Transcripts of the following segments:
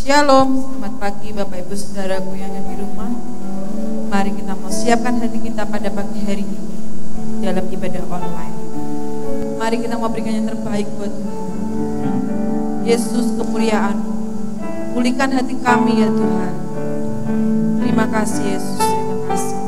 Shalom, selamat pagi Bapak Ibu Saudaraku yang ada di rumah. Mari kita mau siapkan hati kita pada pagi hari ini dalam ibadah online. Mari kita mau berikan yang terbaik buat Tuhan. Yesus, kemuliaan, pulihkan hati kami ya Tuhan. Terima kasih Yesus, terima kasih.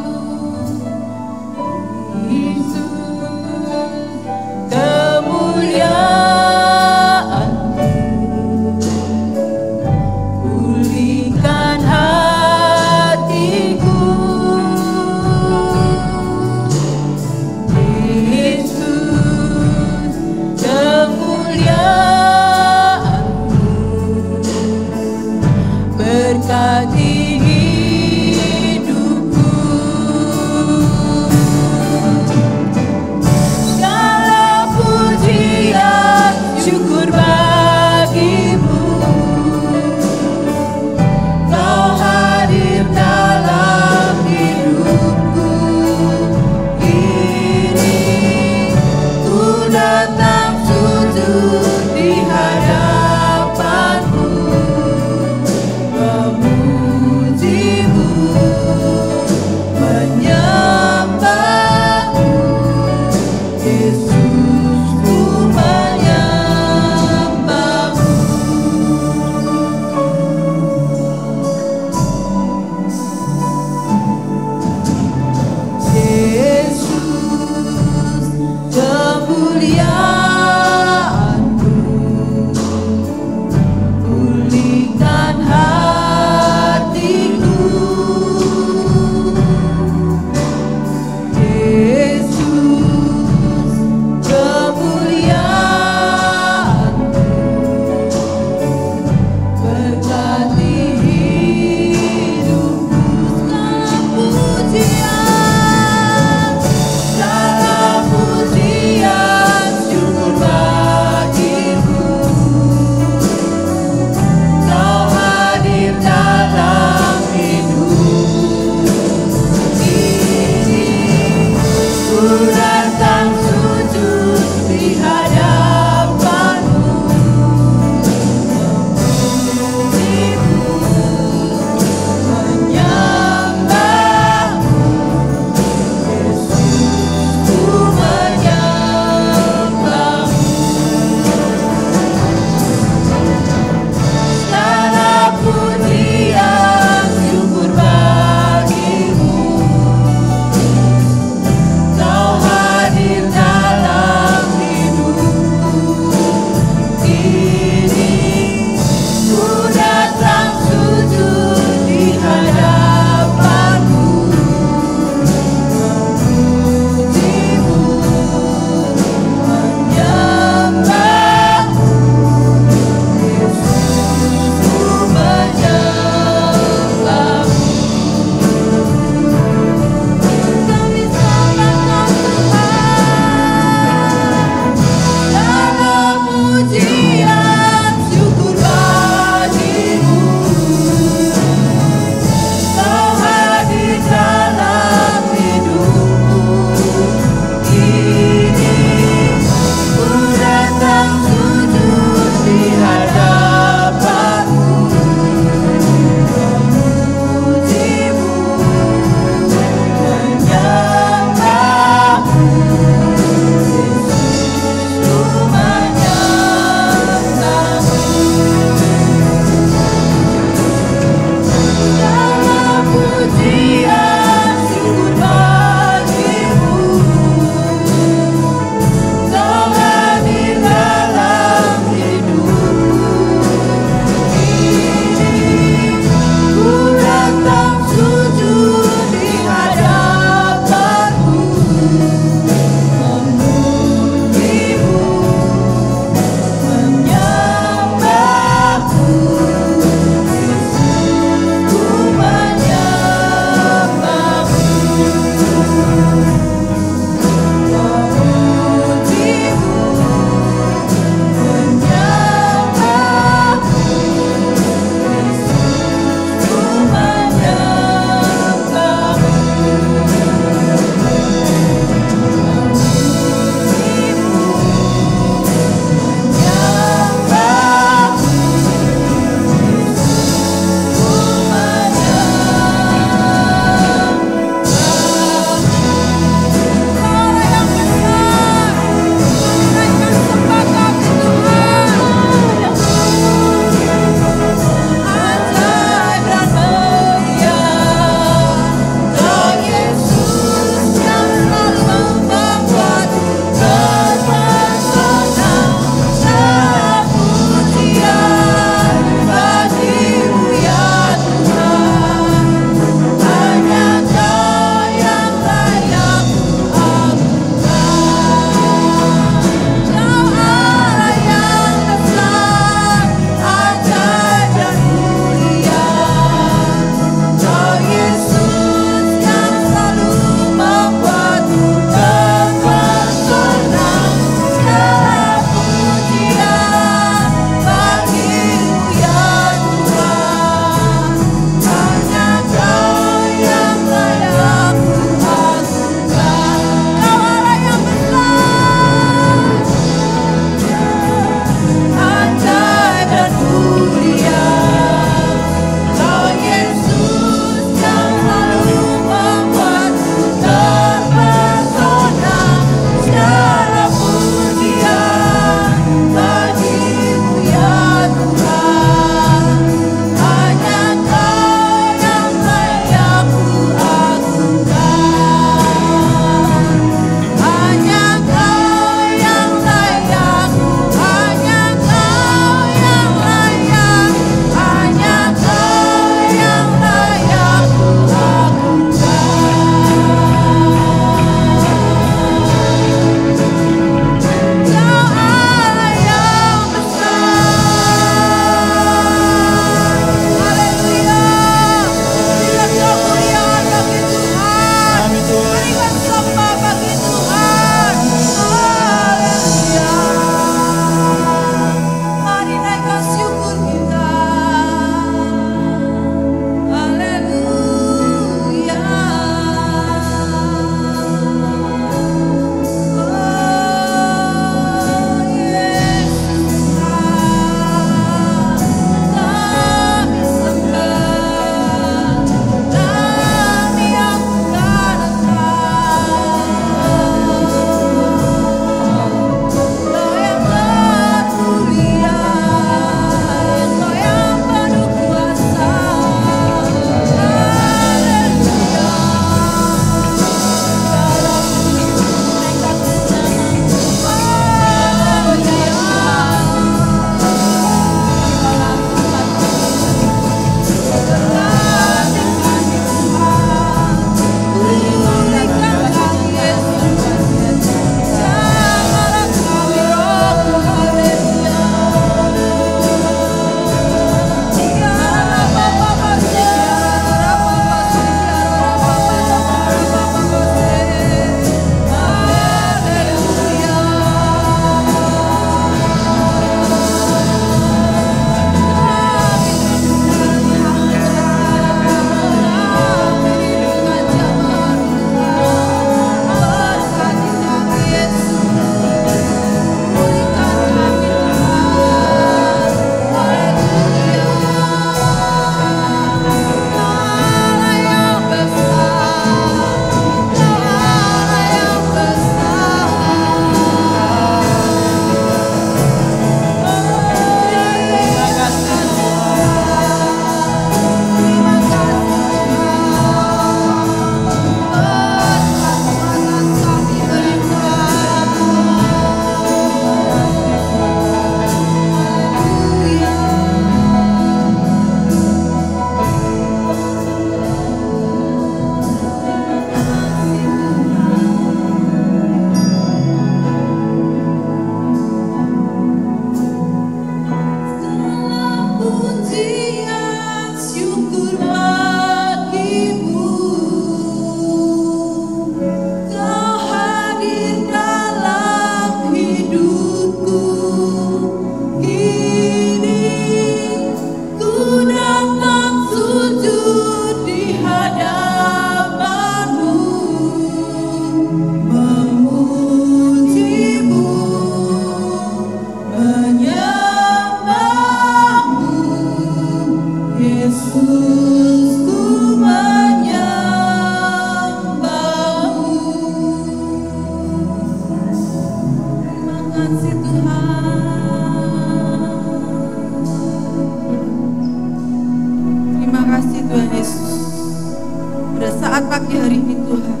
pagi hari ini Tuhan,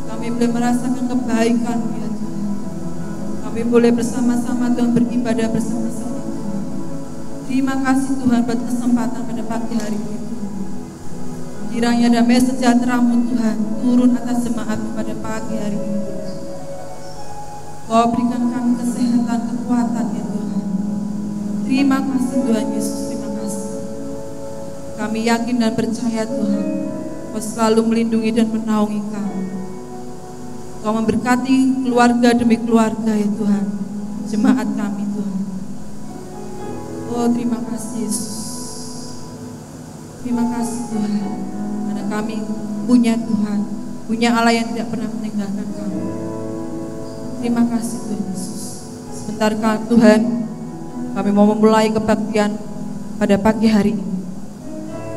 kami boleh merasakan kebaikan-Mu ya Tuhan. Kami boleh bersama-sama Tuhan beribadah bersama-sama. Terima kasih Tuhan buat kesempatan pada pagi hari ini. Kiranya damai sejahtera-Mu Tuhan turun atas jemaat-Mu pada pagi hari ini. Kau berikan kami kesehatan, kekuatan ya Tuhan. Terima kasih Tuhan Yesus, terima kasih. Kami yakin dan percaya Tuhan, Kau selalu melindungi dan menaungi kami. Kau memberkati keluarga demi keluarga ya Tuhan, jemaat kami Tuhan. Oh terima kasih Yesus. Terima kasih Tuhan, karena kami punya Tuhan, punya Allah yang tidak pernah meninggalkan kami. Terima kasih Tuhan Yesus. Sebentar Tuhan, kami mau memulai kebaktian pada pagi hari ini.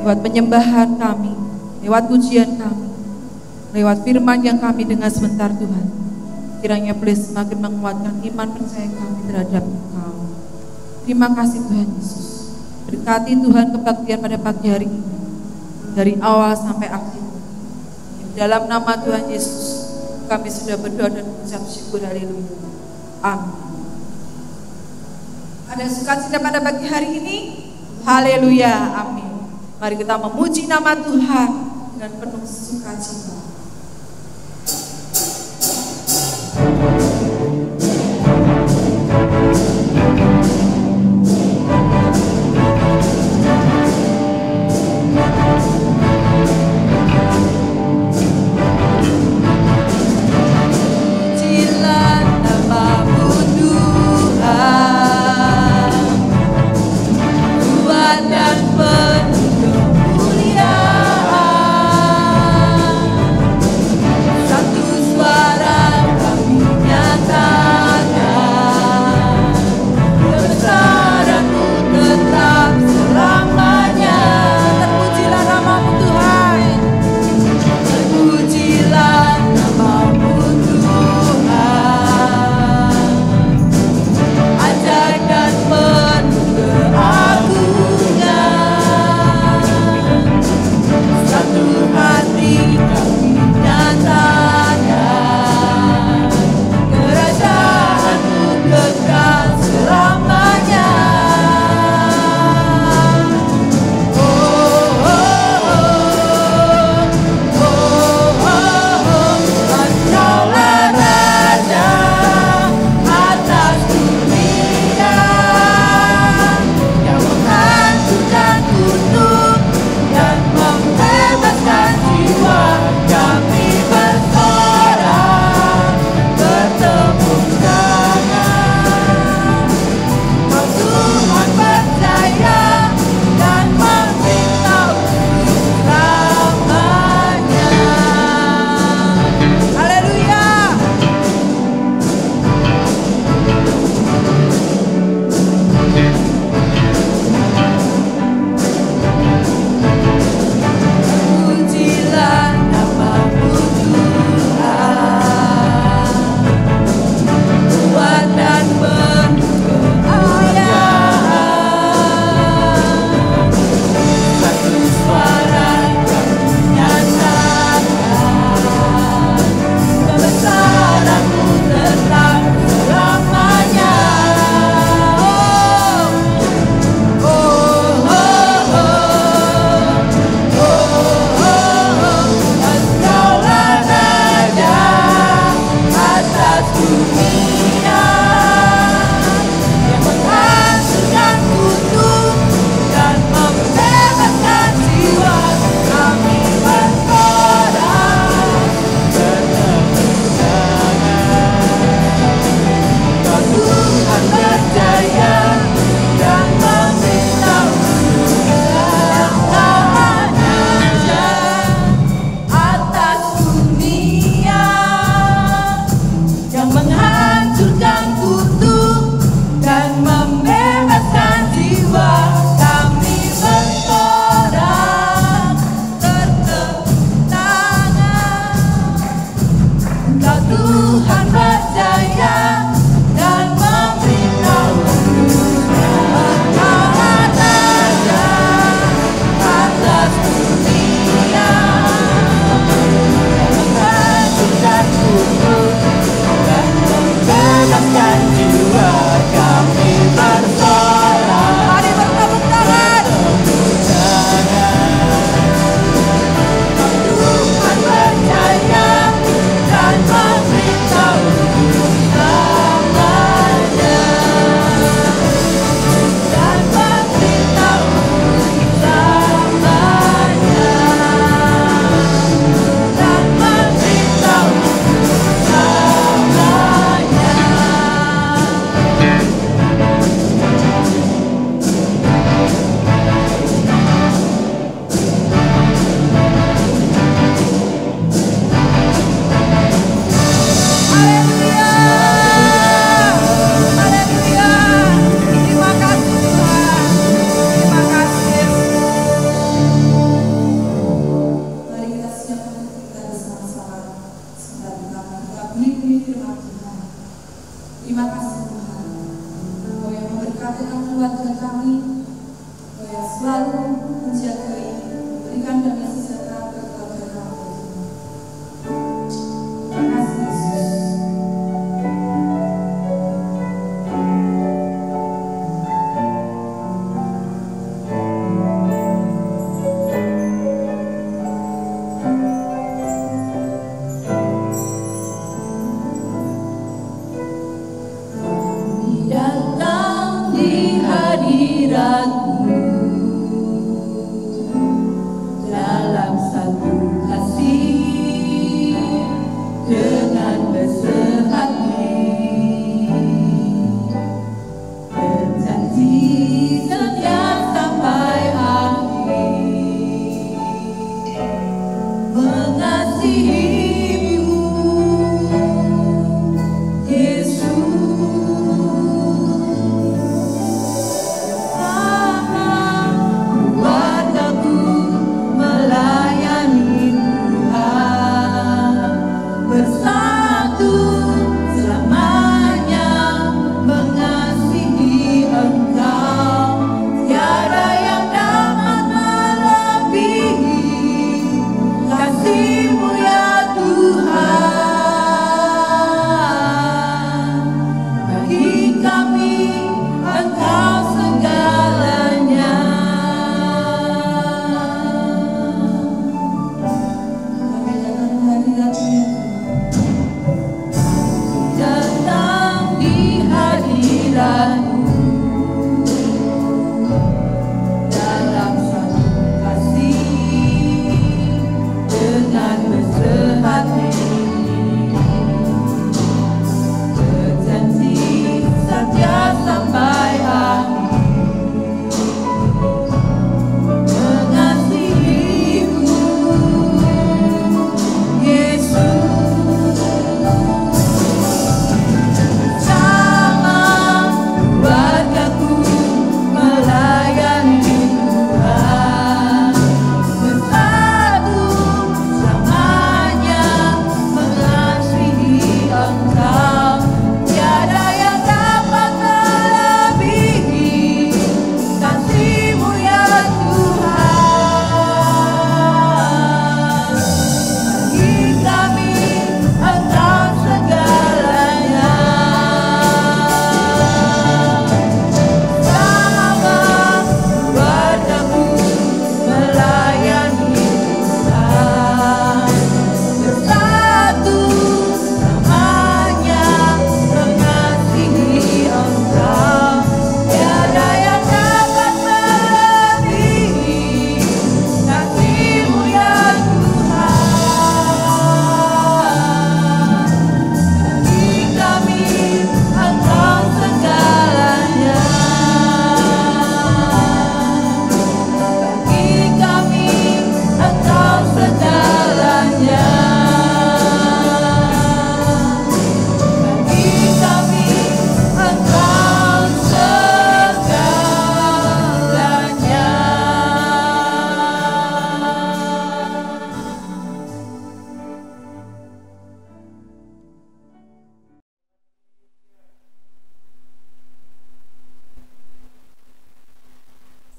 Lewat penyembahan kami, lewat pujian kami, lewat firman yang kami dengar sebentar Tuhan. Kiranya boleh semakin menguatkan iman percaya kami terhadap Engkau. Terima kasih Tuhan Yesus. Berkati Tuhan kebaktian pada pagi hari ini, dari awal sampai akhir. Dalam nama Tuhan Yesus kami sudah berdoa dan mengucap syukur, haleluya. Amin. Ada sukacita pada pagi hari ini? Haleluya, amin. Mari kita memuji nama Tuhan dengan penuh sukacita.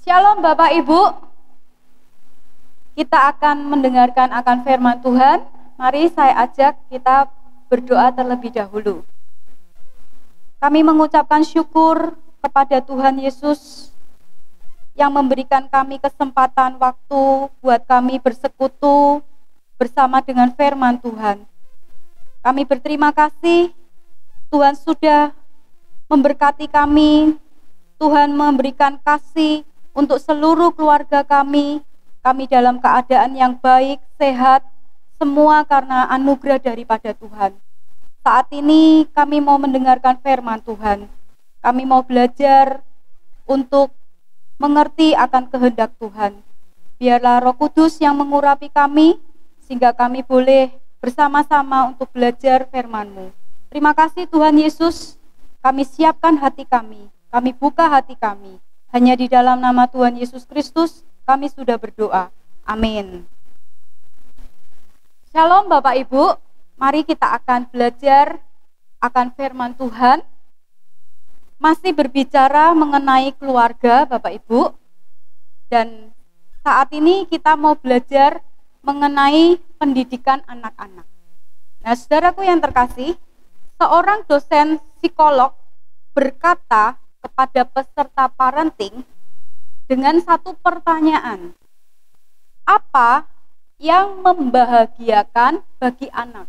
Shalom Bapak Ibu, kita akan mendengarkan akan firman Tuhan. Mari saya ajak kita berdoa terlebih dahulu. Kami mengucapkan syukur kepada Tuhan Yesus yang memberikan kami kesempatan waktu buat kami bersekutu bersama dengan firman Tuhan. Kami berterima kasih Tuhan sudah memberkati kami, Tuhan memberikan kasih untuk seluruh keluarga kami dalam keadaan yang baik, sehat, semua karena anugerah daripada Tuhan. Saat ini kami mau mendengarkan firman Tuhan. Kami mau belajar untuk mengerti akan kehendak Tuhan. Biarlah Roh Kudus yang mengurapi kami, sehingga kami boleh bersama-sama untuk belajar firman-Mu. Terima kasih Tuhan Yesus, kami siapkan hati kami buka hati kami. Hanya di dalam nama Tuhan Yesus Kristus kami sudah berdoa. Amin. Shalom Bapak Ibu, mari kita akan belajar akan firman Tuhan. Masih berbicara mengenai keluarga Bapak Ibu. Dan saat ini kita mau belajar mengenai pendidikan anak-anak. Nah, saudaraku yang terkasih, seorang dosen psikolog berkata kepada peserta parenting dengan satu pertanyaan. Apa yang membahagiakan bagi anak?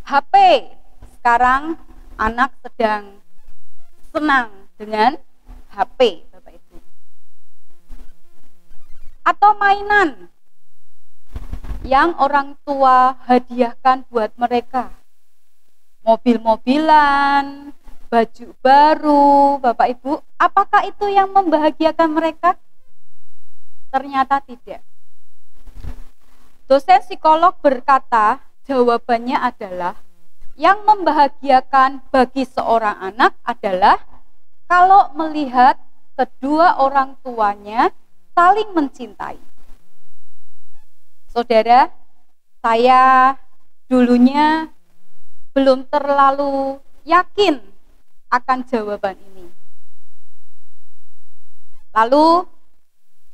HP. Sekarang anak sedang senang dengan HP, Bapak Ibu. Atau mainan yang orang tua hadiahkan buat mereka. Mobil-mobilan, baju baru, Bapak Ibu, apakah itu yang membahagiakan mereka? Ternyata tidak. Dosen psikolog berkata, jawabannya adalah yang membahagiakan bagi seorang anak adalah kalau melihat kedua orang tuanya saling mencintai. Saudara, saya dulunya belum terlalu yakin akan jawaban ini. Lalu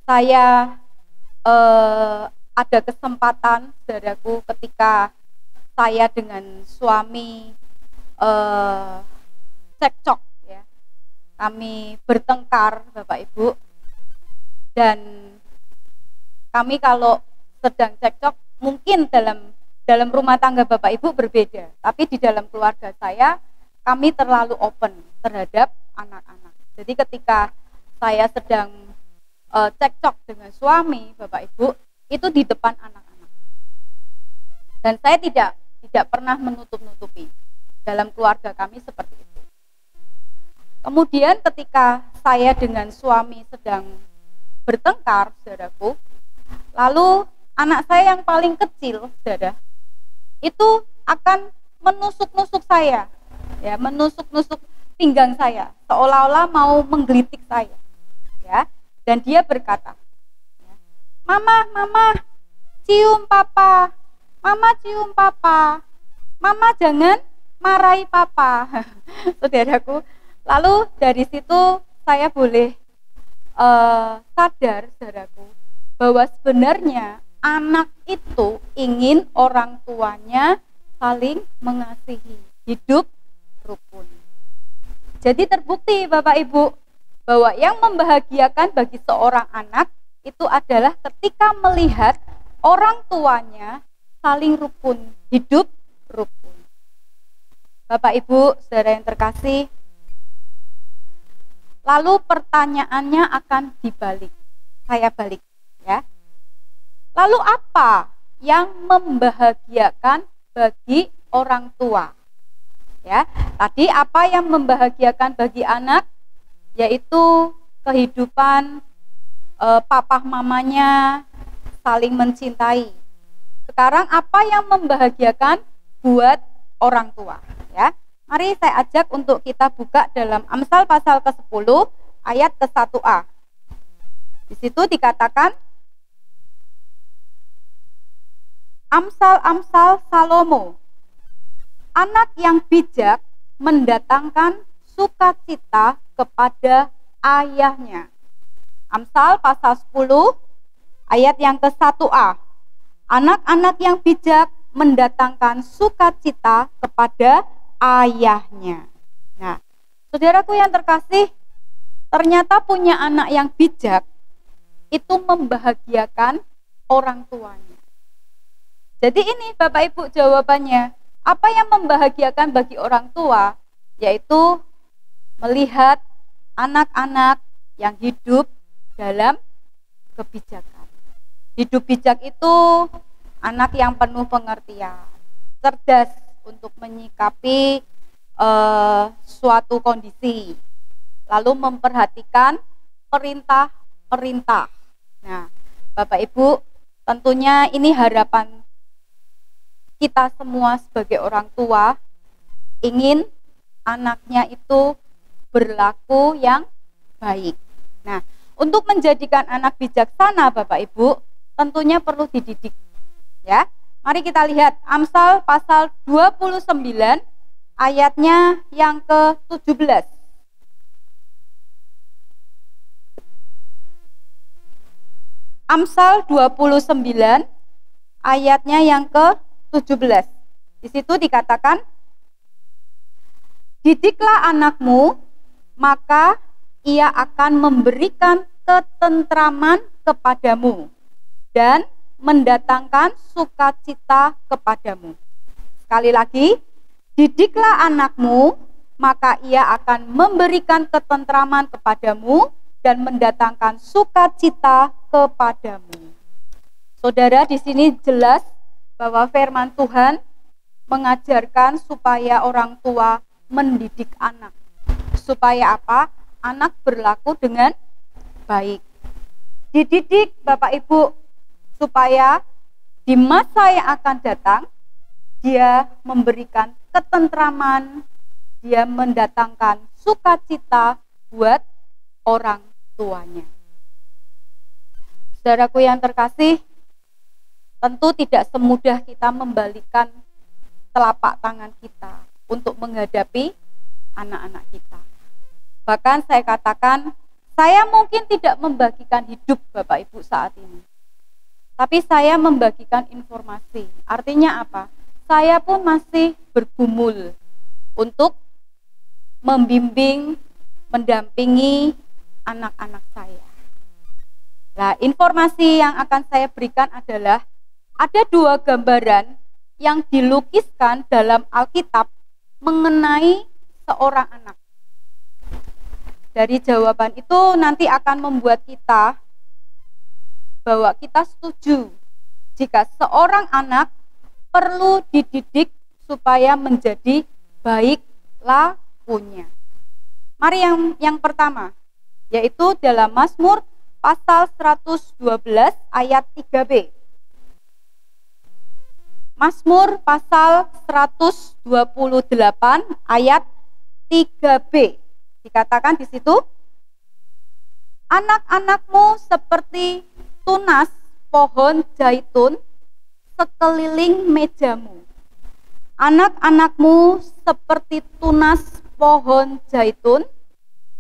saya ada kesempatan, saudaraku, ketika saya dengan suami cekcok, ya, kami bertengkar, Bapak Ibu, dan kami kalau sedang cekcok mungkin dalam rumah tangga Bapak Ibu berbeda, tapi di dalam keluarga saya, kami terlalu open terhadap anak-anak. Jadi ketika saya sedang cekcok dengan suami, Bapak Ibu, itu di depan anak-anak. Dan saya tidak pernah menutup-nutupi. Dalam keluarga kami seperti itu. Kemudian ketika saya dengan suami sedang bertengkar, saudaraku, lalu anak saya yang paling kecil, saudara, itu akan menusuk-nusuk saya, ya, menusuk-nusuk pinggang saya, seolah-olah mau menggelitik saya, ya. Dan dia berkata, Mama, cium papa, Mama cium papa, Mama jangan marahi papa, saudaraku. Lalu dari situ saya boleh sadar, saudaraku, bahwa sebenarnya anak itu ingin orang tuanya saling mengasihi, hidup rukun. Jadi terbukti Bapak Ibu bahwa yang membahagiakan bagi seorang anak itu adalah ketika melihat orang tuanya saling rukun, hidup rukun. Bapak Ibu, saudara yang terkasih, lalu pertanyaannya akan dibalik. Saya balik, ya. Lalu apa yang membahagiakan bagi orang tua? Ya, tadi apa yang membahagiakan bagi anak? Yaitu kehidupan papa mamanya saling mencintai. Sekarang apa yang membahagiakan buat orang tua? Ya, mari saya ajak untuk kita buka dalam Amsal pasal ke-10 ayat ke-1a. Di situ dikatakan, Amsal-amsal Salomo, anak yang bijak mendatangkan sukacita kepada ayahnya. Amsal pasal 10 ayat yang ke-1a. Anak-anak yang bijak mendatangkan sukacita kepada ayahnya. Nah, saudaraku yang terkasih, ternyata punya anak yang bijak itu membahagiakan orang tuanya. Jadi ini Bapak Ibu jawabannya. Apa yang membahagiakan bagi orang tua? Yaitu melihat anak-anak yang hidup dalam kebijakan. Hidup bijak itu anak yang penuh pengertian, cerdas untuk menyikapi suatu kondisi, lalu memperhatikan perintah-perintah. Nah, Bapak Ibu, tentunya ini harapan kita semua sebagai orang tua, ingin anaknya itu berlaku yang baik. Nah, untuk menjadikan anak bijaksana Bapak Ibu, tentunya perlu dididik. Ya. Mari kita lihat Amsal pasal 29 ayatnya yang ke-17. Amsal 29 ayatnya yang ke-17. Di situ dikatakan, didiklah anakmu, maka ia akan memberikan ketentraman kepadamu dan mendatangkan sukacita kepadamu. Sekali lagi, didiklah anakmu, maka ia akan memberikan ketentraman kepadamu dan mendatangkan sukacita kepadamu. Saudara, di sini jelas bahwa firman Tuhan mengajarkan supaya orang tua mendidik anak. Supaya apa? Anak berlaku dengan baik. Dididik Bapak Ibu supaya di masa yang akan datang dia memberikan ketentraman, dia mendatangkan sukacita buat orang tuanya. Saudaraku yang terkasih, tentu tidak semudah kita membalikkan telapak tangan kita untuk menghadapi anak-anak kita. Bahkan saya katakan, saya mungkin tidak membagikan hidup Bapak Ibu saat ini. Tapi saya membagikan informasi. Artinya apa? Saya pun masih bergumul untuk membimbing, mendampingi anak-anak saya. Nah, informasi yang akan saya berikan adalah ada 2 gambaran yang dilukiskan dalam Alkitab mengenai seorang anak. Dari jawaban itu nanti akan membuat kita bahwa kita setuju jika seorang anak perlu dididik supaya menjadi baik lakunya. Mari yang pertama, yaitu dalam Mazmur pasal 112 ayat 3b. Mazmur pasal 128 ayat 3b. Dikatakan di situ, anak-anakmu seperti tunas pohon zaitun sekeliling mejamu. Anak-anakmu seperti tunas pohon zaitun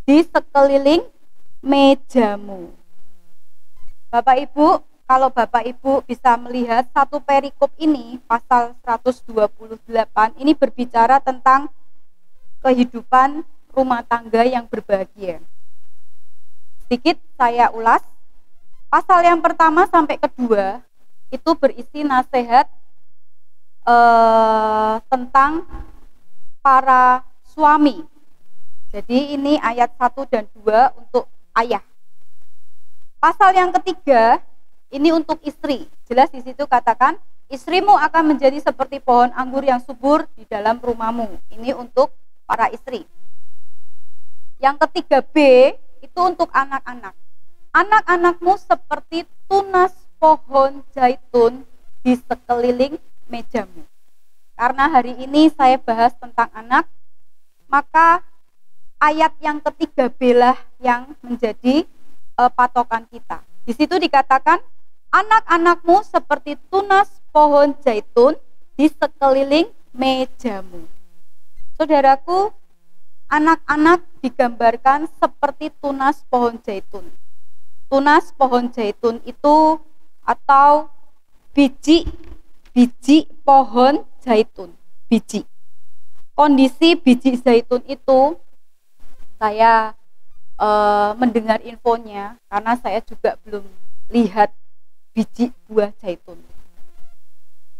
di sekeliling mejamu. Bapak Ibu, kalau Bapak Ibu bisa melihat satu perikop ini, pasal 128, ini berbicara tentang kehidupan rumah tangga yang berbahagia. Sedikit saya ulas. Pasal yang pertama sampai kedua itu berisi nasihat tentang para suami. Jadi ini ayat 1 dan 2 untuk ayah. Pasal yang ketiga ini untuk istri. Jelas di situ katakan, istrimu akan menjadi seperti pohon anggur yang subur di dalam rumahmu. Ini untuk para istri. Yang ketiga B itu untuk anak-anak. Anak-anakmu seperti tunas pohon zaitun di sekeliling mejamu. Karena hari ini saya bahas tentang anak, maka ayat yang ketiga B lah yang menjadi patokan kita. Di situ dikatakan, anak-anakmu seperti tunas pohon zaitun di sekeliling mejamu. Saudaraku, anak-anak digambarkan seperti tunas pohon zaitun. Tunas pohon zaitun itu atau biji pohon zaitun, biji. Kondisi biji zaitun itu saya mendengar infonya karena saya juga belum lihat biji buah zaitun.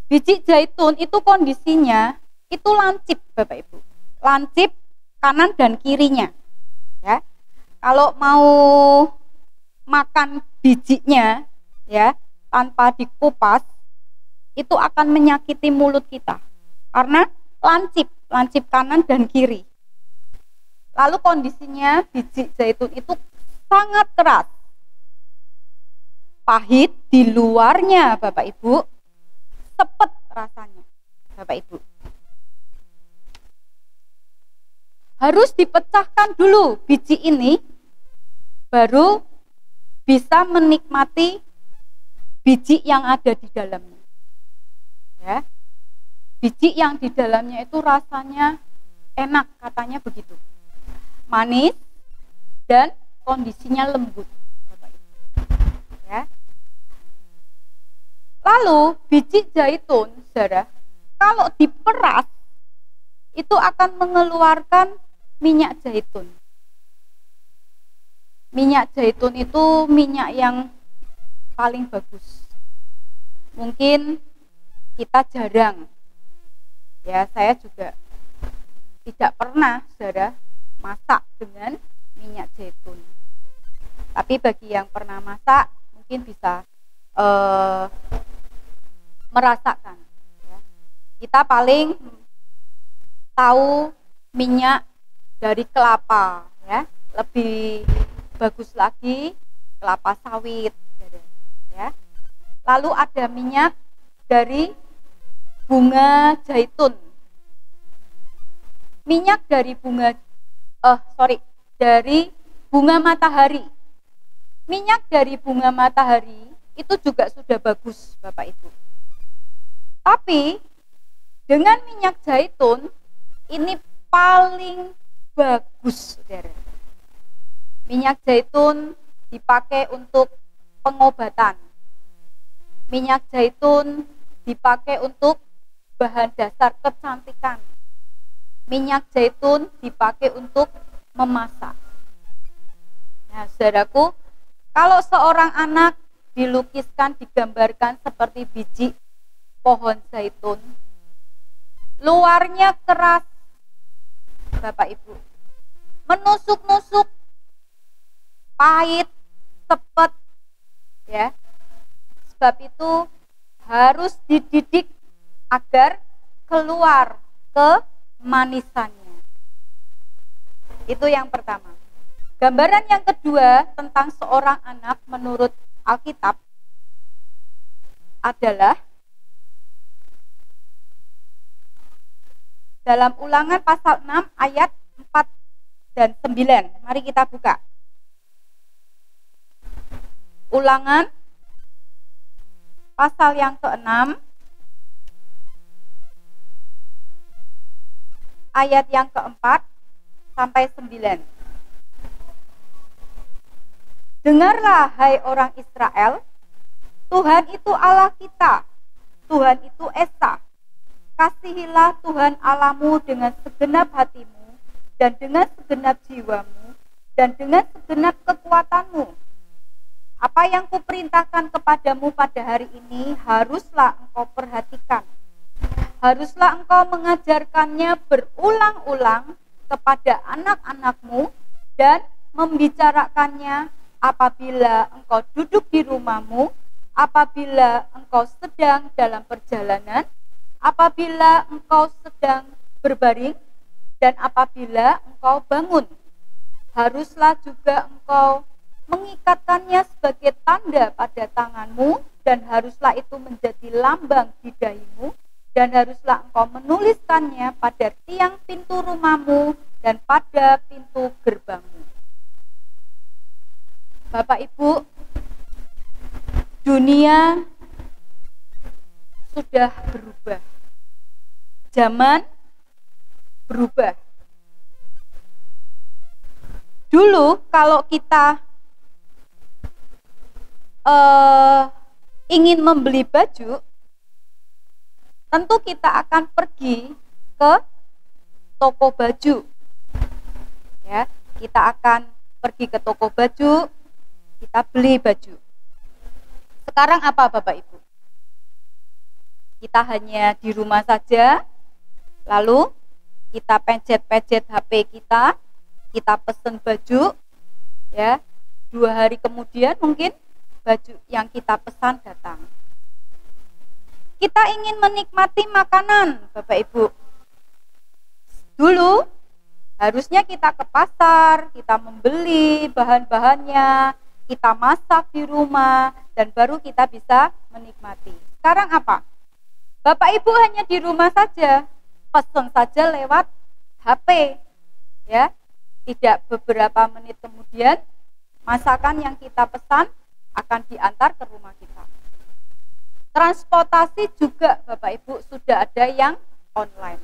Biji zaitun itu kondisinya itu lancip, Bapak Ibu. Lancip kanan dan kirinya. Ya. Kalau mau makan bijinya ya tanpa dikupas itu akan menyakiti mulut kita karena lancip kanan dan kiri. Lalu kondisinya biji zaitun itu sangat keras, pahit di luarnya, Bapak Ibu, sepet rasanya, Bapak Ibu. Harus dipecahkan dulu biji ini, baru bisa menikmati biji yang ada di dalamnya. Ya. Biji yang di dalamnya itu rasanya enak, katanya begitu. Manis dan kondisinya lembut, Bapak Ibu. Ya. Lalu biji zaitun, saudara, kalau diperas itu akan mengeluarkan minyak zaitun. Minyak zaitun itu minyak yang paling bagus. Mungkin kita jarang, ya saya juga tidak pernah, saudara, masak dengan minyak zaitun. Tapi bagi yang pernah masak mungkin bisa merasakan. Ya. Kita paling tahu minyak dari kelapa, ya, lebih bagus lagi kelapa sawit, ya. Lalu ada minyak dari bunga zaitun. Minyak dari dari bunga matahari. Minyak dari bunga matahari itu juga sudah bagus, Bapak Ibu. Tapi dengan minyak zaitun ini paling bagus, saudara. Minyak zaitun dipakai untuk pengobatan. Minyak zaitun dipakai untuk bahan dasar kecantikan. Minyak zaitun dipakai untuk memasak. Nah, saudaraku, kalau seorang anak dilukiskan, digambarkan seperti biji pohon zaitun, luarnya keras, Bapak Ibu, menusuk-nusuk, pahit, sepet, ya. Sebab itu harus dididik agar keluar kemanisannya. Itu yang pertama. Gambaran yang kedua tentang seorang anak menurut Alkitab adalah dalam Ulangan pasal 6 ayat 4 dan 9. Mari kita buka. Ulangan pasal yang ke-6 ayat yang ke-4 sampai 9. Dengarlah hai orang Israel, Tuhan itu Allah kita, Tuhan itu Esa. Kasihilah Tuhan Allahmu dengan segenap hatimu, dan dengan segenap jiwamu, dan dengan segenap kekuatanmu. Apa yang kuperintahkan kepadamu pada hari ini, haruslah engkau perhatikan. Haruslah engkau mengajarkannya berulang-ulang kepada anak-anakmu, dan membicarakannya apabila engkau duduk di rumahmu, apabila engkau sedang dalam perjalanan, apabila engkau sedang berbaring, dan apabila engkau bangun. Haruslah juga engkau mengikatkannya sebagai tanda pada tanganmu, dan haruslah itu menjadi lambang di dahimu, dan haruslah engkau menuliskannya pada tiang pintu rumahmu dan pada pintu gerbangmu. Bapak Ibu, dunia sudah berubah. Zaman berubah. Dulu kalau kita ingin membeli baju, tentu kita akan pergi ke toko baju. Ya, kita akan pergi ke toko baju, kita beli baju. Sekarang apa Bapak Ibu? Kita hanya di rumah saja, lalu kita pencet-pencet HP kita pesen baju, ya. 2 hari kemudian mungkin baju yang kita pesan datang. Kita ingin menikmati makanan, Bapak Ibu. Dulu harusnya kita ke pasar, kita membeli bahan-bahannya, kita masak di rumah, dan baru kita bisa menikmati. Sekarang apa? Bapak Ibu hanya di rumah saja, pesan saja lewat HP, ya. Tidak beberapa menit kemudian masakan yang kita pesan akan diantar ke rumah kita. Transportasi juga Bapak Ibu sudah ada yang online.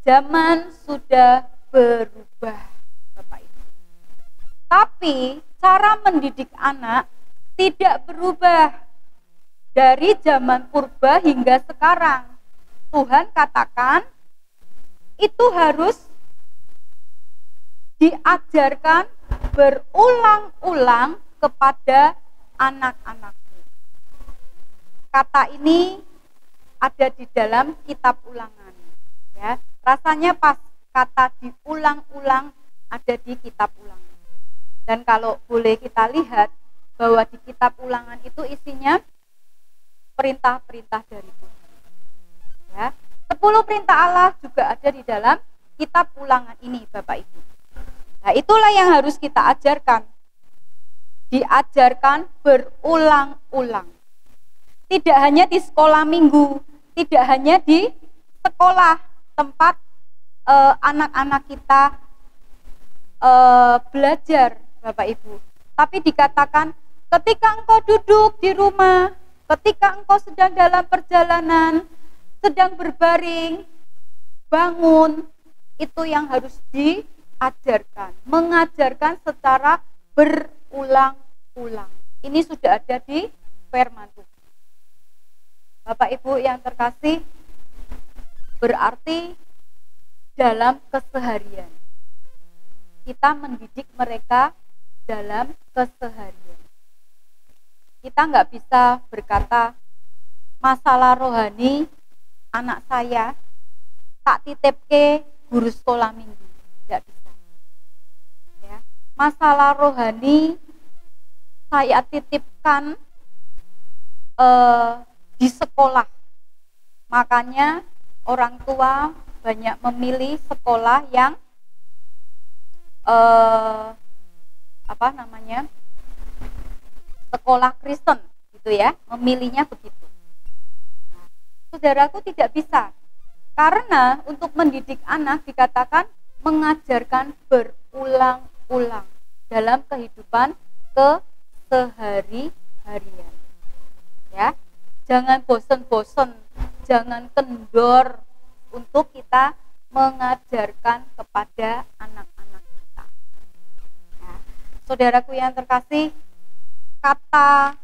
Zaman sudah berubah Bapak Ibu. Tapi cara mendidik anak tidak berubah dari zaman purba hingga sekarang. Tuhan katakan itu harus diajarkan berulang-ulang kepada anak-anakmu. Kata ini ada di dalam kitab Ulangan, ya. Rasanya pas kata diulang-ulang ada di kitab Ulangan. Dan kalau boleh kita lihat bahwa di kitab Ulangan itu isinya perintah-perintah dari Tuhan. Ya. 10 perintah Allah juga ada di dalam kitab Ulangan ini Bapak Ibu. Nah, itulah yang harus kita ajarkan. Diajarkan berulang-ulang. Tidak hanya di sekolah minggu, tidak hanya di sekolah tempat anak-anak kita belajar, Bapak Ibu. Tapi dikatakan ketika engkau duduk di rumah, ketika engkau sedang dalam perjalanan, sedang berbaring, bangun, itu yang harus diajarkan, mengajarkan secara berulang-ulang. Ini sudah ada di firman Tuhan. Bapak Ibu yang terkasih, berarti dalam keseharian kita mendidik mereka dalam keseharian. Kita nggak bisa berkata masalah rohani anak saya tak titip ke guru sekolah minggu, nggak bisa. Ya. Masalah rohani saya titipkan di sekolah. Makanya orang tua banyak memilih sekolah yang sekolah Kristen gitu ya, memilihnya begitu. Nah, saudaraku tidak bisa, karena untuk mendidik anak dikatakan mengajarkan berulang-ulang dalam kehidupan kesehari-harian. Ya, jangan bosen-bosen, jangan kendor untuk kita mengajarkan kepada anak-anak kita. Ya, saudaraku yang terkasih, kata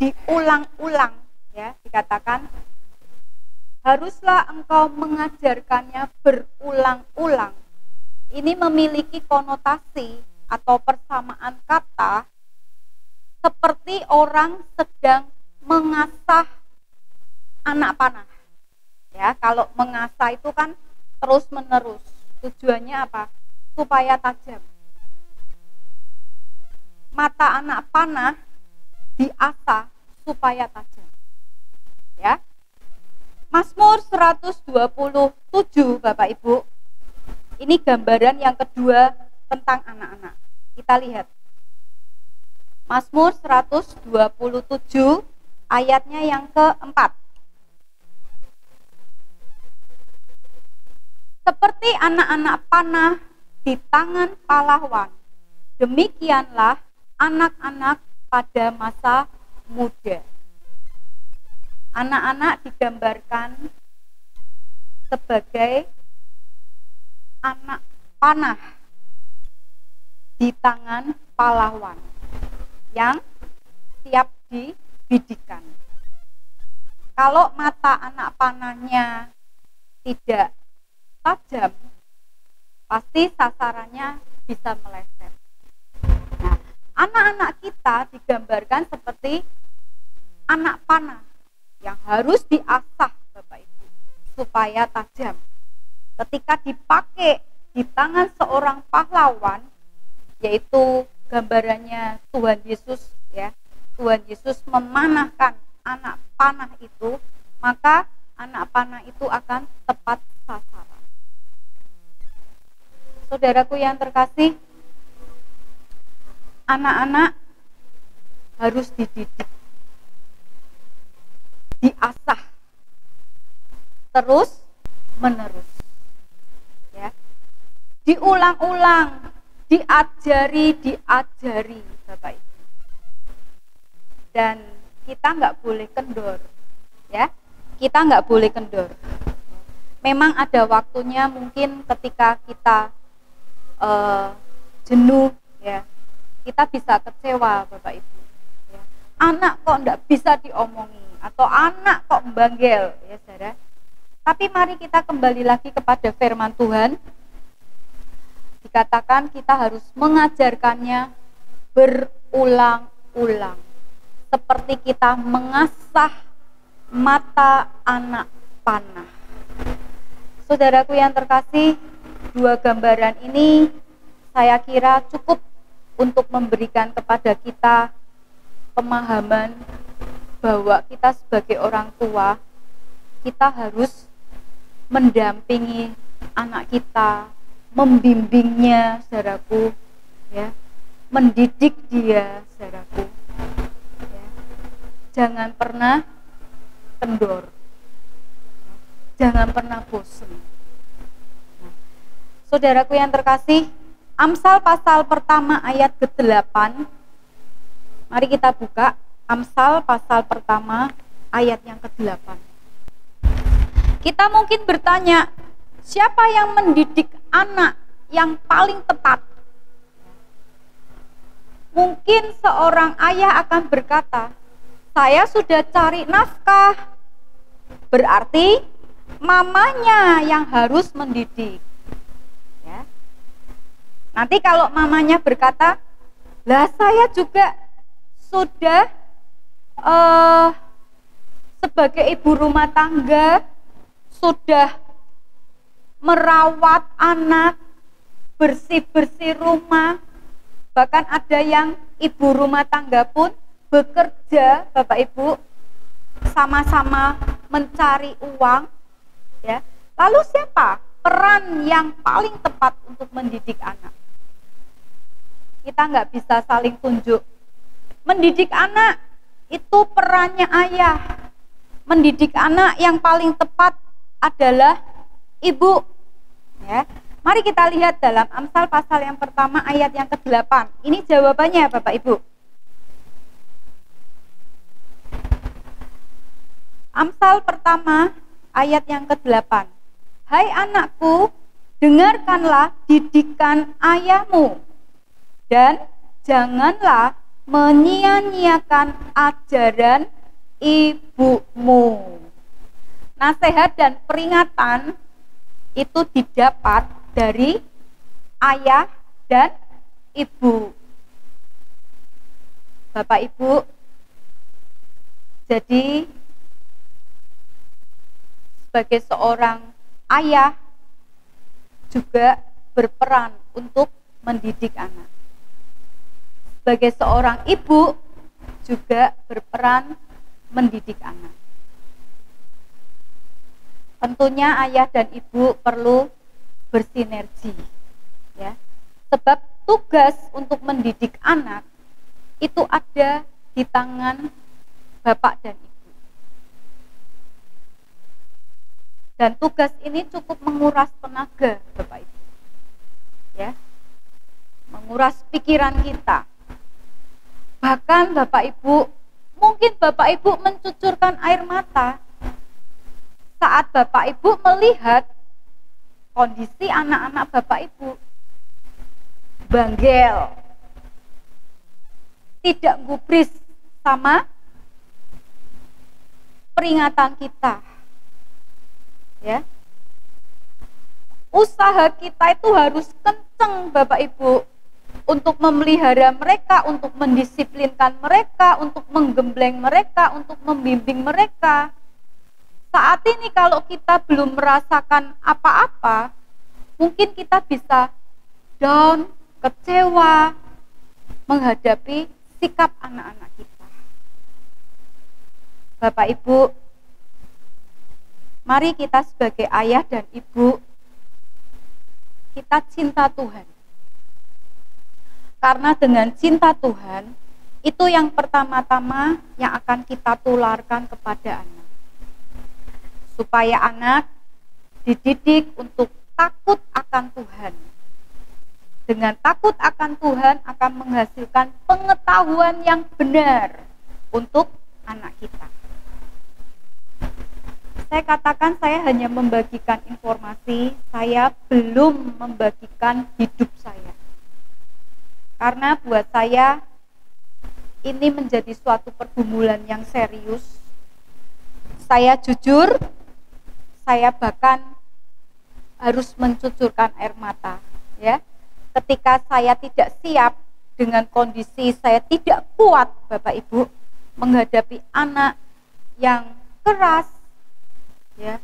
diulang-ulang, ya, dikatakan haruslah engkau mengajarkannya berulang-ulang. Ini memiliki konotasi atau persamaan kata seperti orang sedang mengasah anak panah. Ya, kalau mengasah itu kan terus-menerus. Tujuannya apa? Supaya tajam. Mata anak panah diasah supaya tajam. Ya. Mazmur 127 Bapak Ibu. Ini gambaran yang kedua tentang anak-anak. Kita lihat. Mazmur 127 ayatnya yang keempat. Seperti anak-anak panah di tangan pahlawan, demikianlah anak-anak pada masa muda. Anak-anak digambarkan sebagai anak panah di tangan pahlawan yang siap dibidikan. Kalau mata anak panahnya tidak tajam, pasti sasarannya bisa meleset. Nah, anak-anak kita digambarkan seperti anak panah yang harus diasah Bapak Ibu supaya tajam. Ketika dipakai di tangan seorang pahlawan, yaitu gambarannya Tuhan Yesus ya. Tuhan Yesus memanahkan anak panah itu, maka anak panah itu akan tepat sasaran. Saudaraku yang terkasih, anak-anak harus dididik, diasah terus menerus ya, diulang-ulang, diajari Bapak Ibu. Dan kita nggak boleh kendor ya, kita nggak boleh kendor. Memang ada waktunya mungkin ketika kita jenuh ya, kita bisa kecewa Bapak Ibu ya. Anak kok nggak bisa diomongi, atau anak kok membanggel ya saudara. Tapi mari kita kembali lagi kepada firman Tuhan. Dikatakan kita harus mengajarkannya berulang-ulang, seperti kita mengasah mata anak panah. Saudaraku yang terkasih, dua gambaran ini saya kira cukup untuk memberikan kepada kita pemahaman bahwa kita sebagai orang tua, kita harus mendampingi anak kita, membimbingnya saudaraku ya, mendidik dia saudaraku ya. Jangan pernah kendor, jangan pernah bosan. Nah, saudaraku yang terkasih, Amsal pasal pertama ayat ke-8, mari kita buka Amsal pasal pertama ayat yang ke-8. Kita mungkin bertanya, siapa yang mendidik anak yang paling tepat? Mungkin seorang ayah akan berkata, saya sudah cari nafkah, berarti mamanya yang harus mendidik ya. Nanti kalau mamanya berkata, lah saya juga sudah sebagai ibu rumah tangga, sudah merawat anak, bersih-bersih rumah, bahkan ada yang ibu rumah tangga pun bekerja Bapak Ibu, sama-sama mencari uang ya. Lalu siapa peran yang paling tepat untuk mendidik anak? Kita nggak bisa saling tunjuk. Mendidik anak itu perannya ayah. Mendidik anak yang paling tepat adalah ibu ya. Mari kita lihat dalam Amsal pasal yang pertama ayat yang ke-8. Ini jawabannya Bapak Ibu. Amsal pertama ayat yang ke-8. Hai anakku, dengarkanlah didikan ayahmu, dan janganlah menyia-nyiakan ajaran ibumu. Nasihat dan peringatan itu didapat dari ayah dan ibu. Bapak Ibu, jadi sebagai seorang ayah juga berperan untuk mendidik anak. Sebagai seorang ibu juga berperan mendidik anak. Tentunya ayah dan ibu perlu bersinergi ya. Sebab tugas untuk mendidik anak itu ada di tangan bapak dan ibu. Dan tugas ini cukup menguras tenaga Bapak Ibu. Ya. Menguras pikiran kita. Bahkan Bapak Ibu, mungkin Bapak Ibu mencucurkan air mata saat Bapak Ibu melihat kondisi anak-anak Bapak Ibu banggel, tidak gubris sama peringatan kita. Ya. Usaha kita itu harus kenceng Bapak Ibu untuk memelihara mereka, untuk mendisiplinkan mereka, untuk menggembleng mereka, untuk membimbing mereka. Saat ini kalau kita belum merasakan apa-apa, mungkin kita bisa down, kecewa menghadapi sikap anak-anak kita. Bapak Ibu, mari kita sebagai ayah dan ibu, kita cinta Tuhan. Karena dengan cinta Tuhan, itu yang pertama-tama yang akan kita tularkan kepada anak. Supaya anak dididik untuk takut akan Tuhan. Dengan takut akan Tuhan akan menghasilkan pengetahuan yang benar untuk anak kita. Saya katakan saya hanya membagikan informasi, saya belum membagikan hidup saya. Karena buat saya ini menjadi suatu pergumulan yang serius. Saya jujur, saya bahkan harus mencucurkan air mata, ya. Ketika saya tidak siap dengan kondisi saya tidak kuat, Bapak Ibu, menghadapi anak yang keras, ya,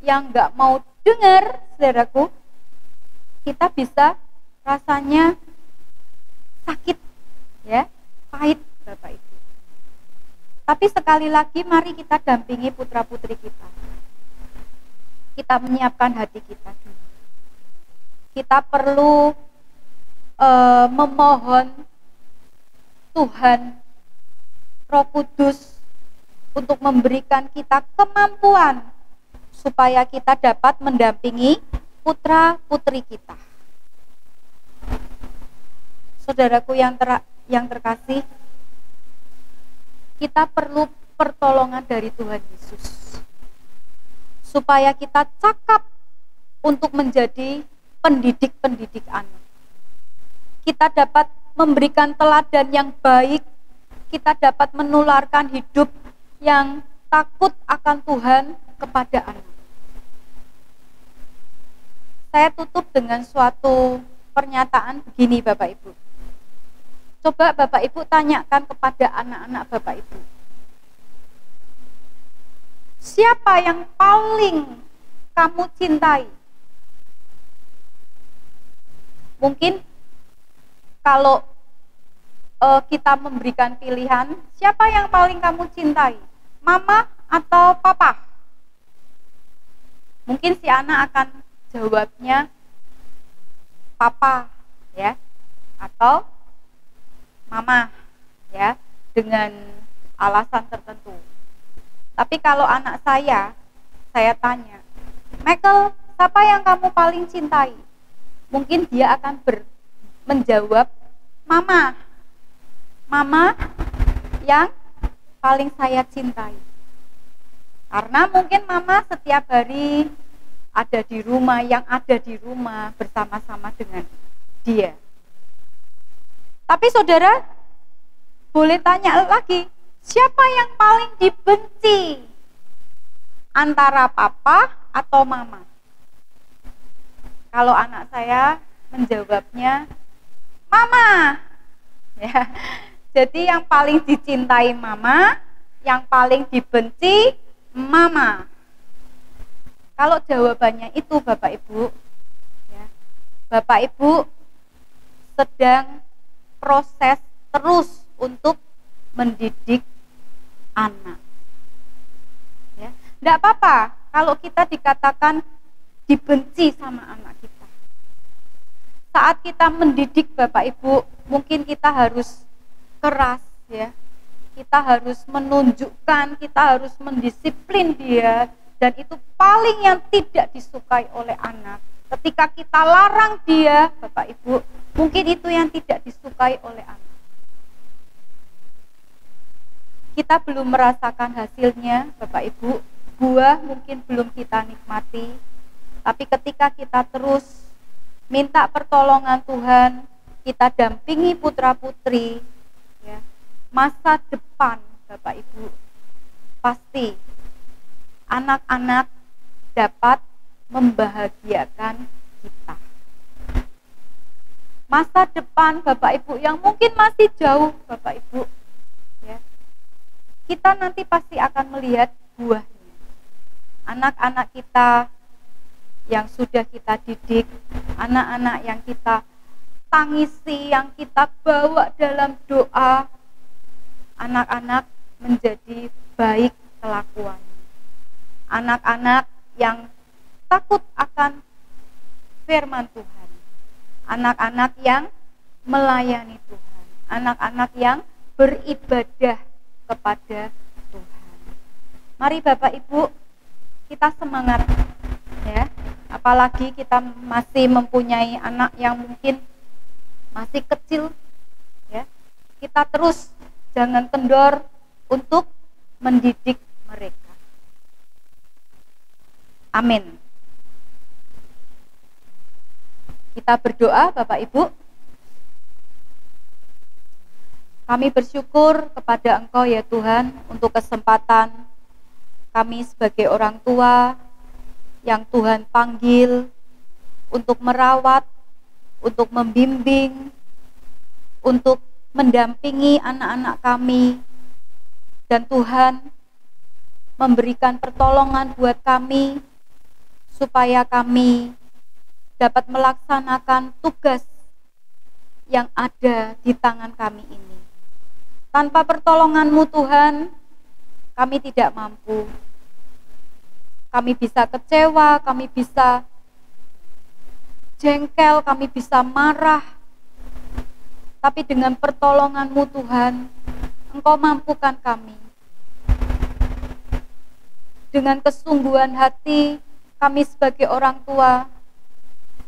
yang nggak mau dengar, saudaraku, kita bisa rasanya sakit, ya, pahit, Bapak Ibu. Tapi sekali lagi mari kita dampingi putra-putri kita. Kita menyiapkan hati kita dulu. Kita perlu memohon Tuhan, Roh Kudus untuk memberikan kita kemampuan supaya kita dapat mendampingi putra-putri kita. Saudaraku yang terkasih, kita perlu pertolongan dari Tuhan Yesus supaya kita cakap untuk menjadi pendidik-pendidik anak. Kita dapat memberikan teladan yang baik, kita dapat menularkan hidup yang takut akan Tuhan kepada anak. Saya tutup dengan suatu pernyataan begini, Bapak Ibu. Coba Bapak Ibu tanyakan kepada anak-anak Bapak Ibu. Siapa yang paling kamu cintai? Mungkin kalau kita memberikan pilihan, siapa yang paling kamu cintai? Mama atau papa? Mungkin si anak akan jawabnya papa, ya, atau mama, ya, dengan alasan tertentu. Tapi kalau anak saya tanya, Michael, siapa yang kamu paling cintai? Mungkin dia akan menjawab, mama yang paling saya cintai. Karena mungkin mama setiap hari ada di rumah, yang ada di rumah bersama-sama dengan dia. Tapi saudara, boleh tanya lagi, siapa yang paling dibenci antara papa atau mama? Kalau anak saya menjawabnya mama, ya. Jadi yang paling dicintai mama, yang paling dibenci mama. Kalau jawabannya itu, Bapak Ibu, ya, Bapak Ibu sedang proses terus untuk mendidik anak. Ya, enggak apa-apa kalau kita dikatakan dibenci sama anak kita. Saat kita mendidik Bapak Ibu, mungkin kita harus keras, ya. Kita harus menunjukkan, kita harus mendisiplin dia, dan itu paling yang tidak disukai oleh anak. Ketika kita larang dia, Bapak Ibu, mungkin itu yang tidak disukai oleh anak. Kita belum merasakan hasilnya, Bapak Ibu, buah mungkin belum kita nikmati, tapi ketika kita terus minta pertolongan Tuhan, kita dampingi putra-putri, ya, masa depan Bapak Ibu, pasti anak-anak dapat membahagiakan kita. Masa depan Bapak Ibu yang mungkin masih jauh Bapak Ibu, ya, kita nanti pasti akan melihat buahnya. Anak-anak kita yang sudah kita didik, anak-anak yang kita tangisi, yang kita bawa dalam doa, anak-anak menjadi baik kelakuan. Anak-anak yang takut akan firman Tuhan, anak-anak yang melayani Tuhan, anak-anak yang beribadah kepada Tuhan. Mari Bapak Ibu, kita semangat, ya. Apalagi kita masih mempunyai anak yang mungkin masih kecil, ya. Kita terus jangan kendor untuk mendidik mereka. Amin. Kita berdoa Bapak Ibu. Kami bersyukur kepada Engkau ya Tuhan untuk kesempatan kami sebagai orang tua yang Tuhan panggil untuk merawat, untuk membimbing, untuk mendampingi anak-anak kami. Dan Tuhan memberikan pertolongan buat kami supaya kami dapat melaksanakan tugas yang ada di tangan kami ini. Tanpa pertolongan-Mu Tuhan, kami tidak mampu. Kami bisa kecewa, kami bisa jengkel, kami bisa marah. Tapi dengan pertolongan-Mu Tuhan, Engkau mampukan kami. Dengan kesungguhan hati, kami sebagai orang tua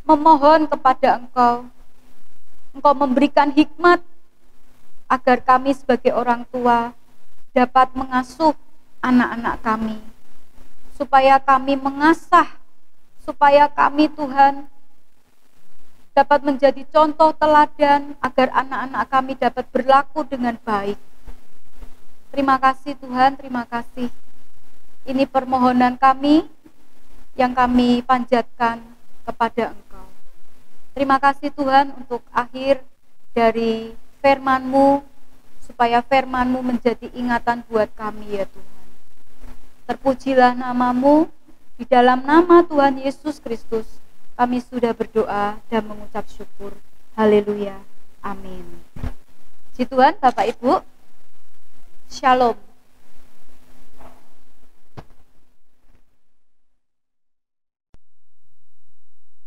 memohon kepada Engkau. Engkau memberikan hikmat agar kami sebagai orang tua dapat mengasuh anak-anak kami. Supaya kami mengasah, supaya kami Tuhan dapat menjadi contoh teladan agar anak-anak kami dapat berlaku dengan baik. Terima kasih Tuhan, terima kasih. Ini permohonan kami yang kami panjatkan kepada Engkau. Terima kasih Tuhan untuk akhir dari firman-Mu, supaya firman-Mu menjadi ingatan buat kami ya Tuhan. Terpujilah nama-Mu, di dalam nama Tuhan Yesus Kristus kami sudah berdoa dan mengucap syukur. Haleluya, amin. Puji Tuhan Bapak Ibu, Shalom.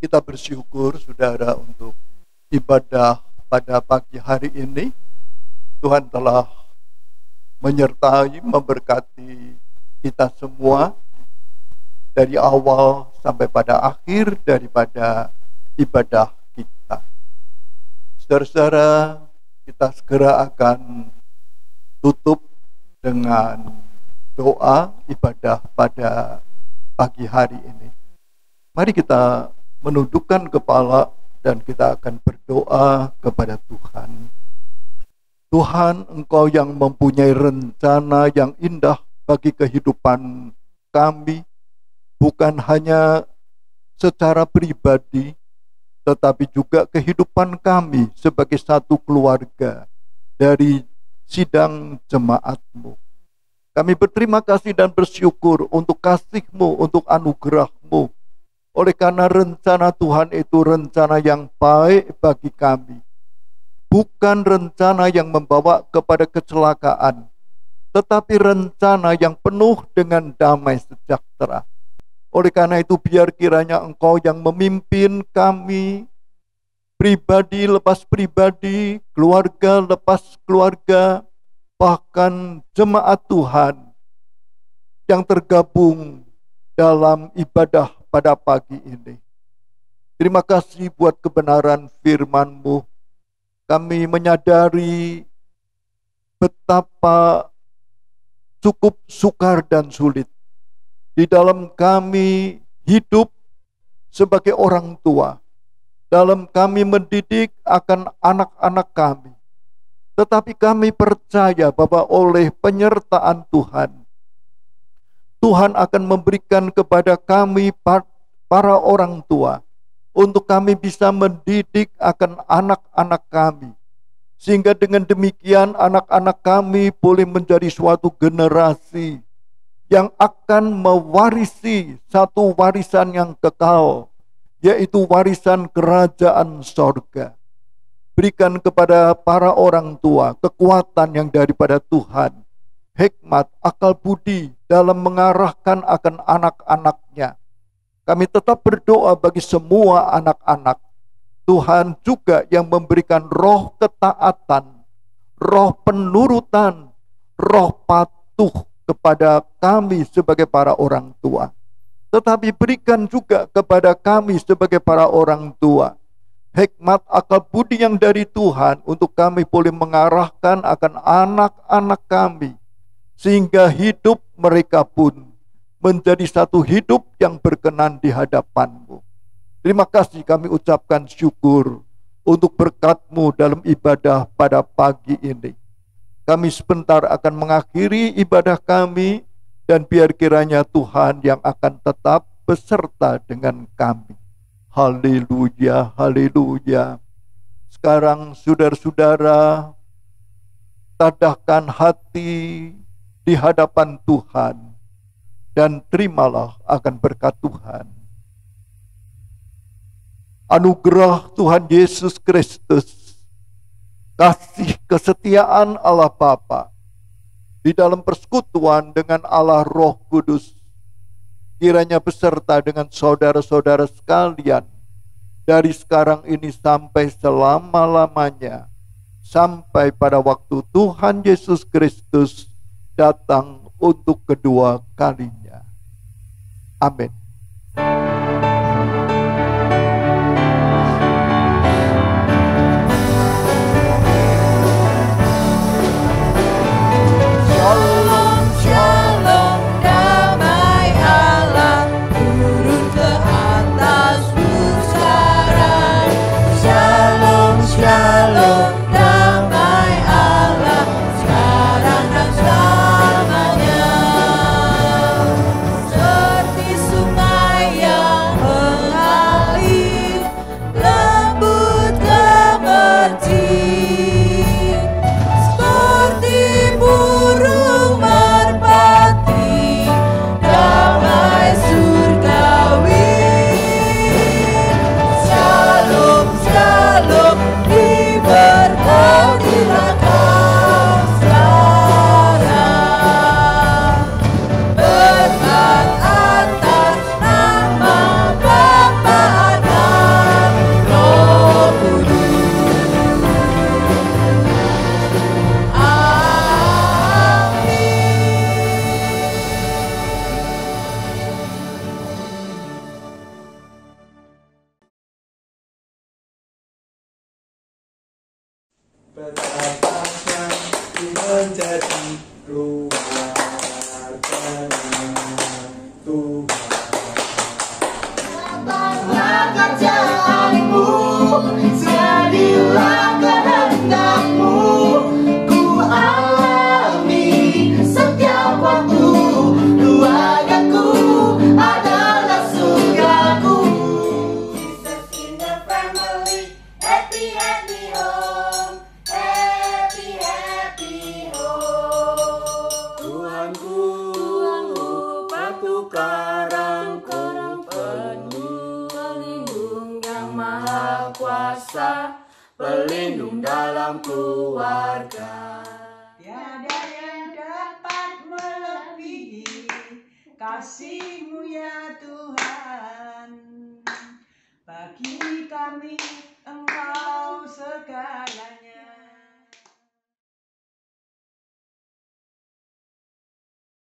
Kita bersyukur saudara untuk ibadah pada pagi hari ini. Tuhan telah menyertai, memberkati kita semua dari awal sampai pada akhir daripada ibadah kita. Saudara-saudara, kita segera akan tutup dengan doa ibadah pada pagi hari ini. Mari kita menundukkan kepala dan kita akan berdoa kepada Tuhan. Tuhan, Engkau yang mempunyai rencana yang indah bagi kehidupan kami, bukan hanya secara pribadi, tetapi juga kehidupan kami sebagai satu keluarga dari sidang jemaat-Mu. Kami berterima kasih dan bersyukur untuk kasih-Mu, untuk anugerah-Mu. Oleh karena rencana Tuhan itu rencana yang baik bagi kami. Bukan rencana yang membawa kepada kecelakaan, tetapi rencana yang penuh dengan damai sejahtera. Oleh karena itu biar kiranya Engkau yang memimpin kami, pribadi lepas pribadi, keluarga lepas keluarga, bahkan jemaat Tuhan yang tergabung dalam ibadah pada pagi ini. Terima kasih buat kebenaran firman-Mu. Kami menyadari betapa cukup sukar dan sulit di dalam kami hidup sebagai orang tua. dalam kami mendidik akan anak-anak kami. Tetapi kami percaya bahwa oleh penyertaan Tuhan, Tuhan akan memberikan kepada kami para orang tua untuk kami bisa mendidik akan anak-anak kami. Sehingga dengan demikian anak-anak kami boleh menjadi suatu generasi yang akan mewarisi satu warisan yang kekal, yaitu warisan kerajaan sorga. Berikan kepada para orang tua kekuatan yang daripada Tuhan, hikmat, akal budi dalam mengarahkan akan anak-anaknya. Kami tetap berdoa bagi semua anak-anak. Tuhan juga yang memberikan roh ketaatan, roh penurutan, roh patuh kepada kami sebagai para orang tua. Tetapi berikan juga kepada kami sebagai para orang tua hikmat akal budi yang dari Tuhan untuk kami boleh mengarahkan akan anak-anak kami, sehingga hidup mereka pun menjadi satu hidup yang berkenan di hadapan-Mu. Terima kasih kami ucapkan syukur untuk berkat-Mu dalam ibadah pada pagi ini. Kami sebentar akan mengakhiri ibadah kami, dan biar kiranya Tuhan yang akan tetap beserta dengan kami. Haleluya, haleluya. Sekarang saudara-saudara, tadahkan hati di hadapan Tuhan dan terimalah akan berkat Tuhan. Anugerah Tuhan Yesus Kristus, kasih kesetiaan Allah Bapa di dalam persekutuan dengan Allah Roh Kudus, kiranya beserta dengan saudara-saudara sekalian dari sekarang ini sampai selama-lamanya, sampai pada waktu Tuhan Yesus Kristus datang untuk kedua kalinya. Amin. Betapakah ku menjadi keluarga Tuhan. Lapanglah kerjaanmu, jadilah kehendakmu, ku alami setiap waktu, keluargaku adalah surgaku. Jesus in the family, happy happy home, happy happy home. Tuhanku, batu karang penuh, pelindung yang maha kuasa, pelindung dalam keluarga. Tiada yang dapat melebihi kasih-Mu ya Tuhan. Bagi kami